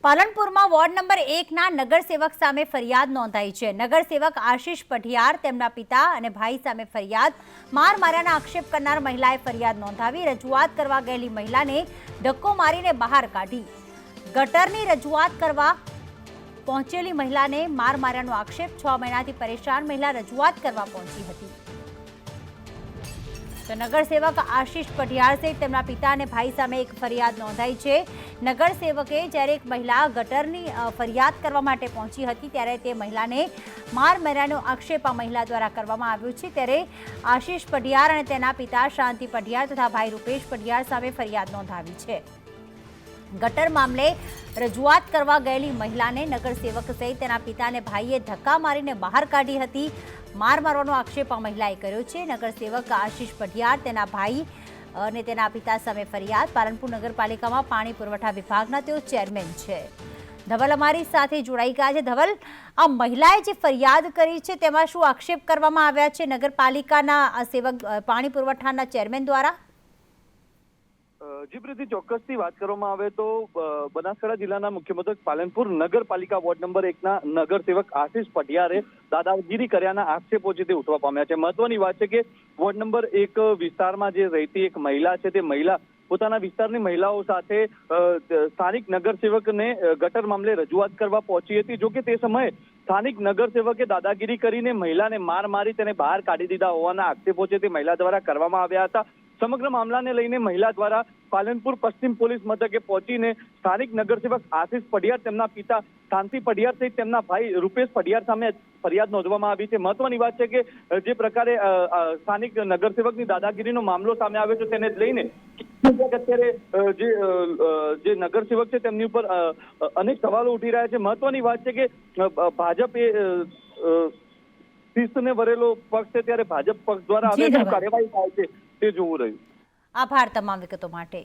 પાલનપુરમાં ward number 1ના નગરસેવક સામે ફરિયાદ નોંધાઈ છે। નગરસેવક આશિષ પઢિયાર તેમના પિતા અને ભાઈ સામે ફરિયાદ માર્યાના આક્ષેપ કરનાર મહિલાએ ફરિયાદ નોંધાવી। રજૂઆત કરવા ગયેલી મહિલાને ધક્કો મારીને બહાર કાઢી। ગટરની રજૂઆત કરવા પહોંચેલી મહિલાને માર્યાનો આક્ષેપ। 6 મહિનાથી પરેશાન મહિલા રજૂઆત કરવા પહોંચી હતી। તો નગરસેવક આશિષ પઢિયાર સહિત તેમના પિતા અને ભાઈ સામે એક ફરિયાદ નોંધાઈ છે। નગરસેવકે જ્યારે એક મહિલા ગટરની ફરિયાદ કરવા માટે પહોંચી હતી ત્યારે તે મહિલાને માર્યાનો આક્ષેપ આ મહિલા દ્વારા કરવામાં આવ્યો છે। ત્યારે આશિષ પઢિયાર અને તેના પિતા શાંતિ પઢિયાર તથા ભાઈ રૂપેશ પઢિયાર સામે ફરિયાદ નોંધાવી છે। ગટર મામલે રજૂઆત કરવા ગયેલી મહિલાને નગરસેવક સહિત તેના પિતા અને ભાઈએ ધક્કા મારીને બહાર કાઢી હતી। મારવાનો આક્ષેપ આ મહિલાએ કર્યો છે। નગરસેવક આશિષ પઢિયાર તેના ભાઈ અને તેના પિતા સામે ફરિયાદ। પાલનપુર નગરપાલિકામાં પાણી પુરવઠા વિભાગના તેઓ ચેરમેન છે। ધવલ અમારી સાથે જોડાઈ ગયા છે। ધવલ, આ મહિલાએ જે ફરિયાદ કરી છે તેમાં શું આક્ષેપ કરવામાં આવ્યા છે નગરપાલિકાના સેવક પાણી પુરવઠાના ચેરમેન દ્વારા? જી પ્રીતિ, ચોક્કસથી વાત કરવામાં આવે તો બનાસકાંઠા જિલ્લાના મુખ્ય મથક પાલનપુર નગરપાલિકા વોર્ડ નંબર 1ના નગરસેવક આશિષ પઢિયારે દાદાગીરી કર્યાના આક્ષેપો છે તે ઉઠવા પામ્યા છે। મહત્વની વાત છે કે વોર્ડ નંબર 1 વિસ્તારમાં જે રહેતી એક મહિલા છે તે મહિલા પોતાના વિસ્તારની મહિલાઓ સાથે સ્થાનિક નગરસેવકને ગટર મામલે રજૂઆત કરવા પહોંચી હતી। જો કે તે સમયે સ્થાનિક નગરસેવકે દાદાગીરી કરીને મહિલાને મારી તેને બહાર કાઢી દીધા હોવાના આક્ષેપો છે તે મહિલા દ્વારા કરવામાં આવ્યા હતા। સમગ્ર મામલાને લઈને મહિલા દ્વારા પાલનપુર પશ્ચિમ પોલીસ મથકે પહોંચીને સ્થાનિક નગરસેવક આશિષ પઢિયાર, તેમના પિતા શાંતિ પઢિયાર સહિત તેમના ભાઈ રૂપેશ પઢિયાર સામે ફરિયાદ નોંધવામાં આવી છે। મહત્વની વાત છે કે જે પ્રકારે સ્થાનિક નગરસેવકની દાદાગીરીનો મામલો સામે આવ્યો છે તેને લઈને અત્યારે જે નગરસેવક છે તેમની ઉપર અનેક સવાલો ઉઠી રહ્યા છે। મહત્વની વાત છે કે ભાજપ એ શિસ્તને વરેલો પક્ષ છે ત્યારે ભાજપ પક્ષ દ્વારા હવે શું કાર્યવાહી થાય છે તે જોવું રહ્યું। આભાર તમામ વિગતો માટે।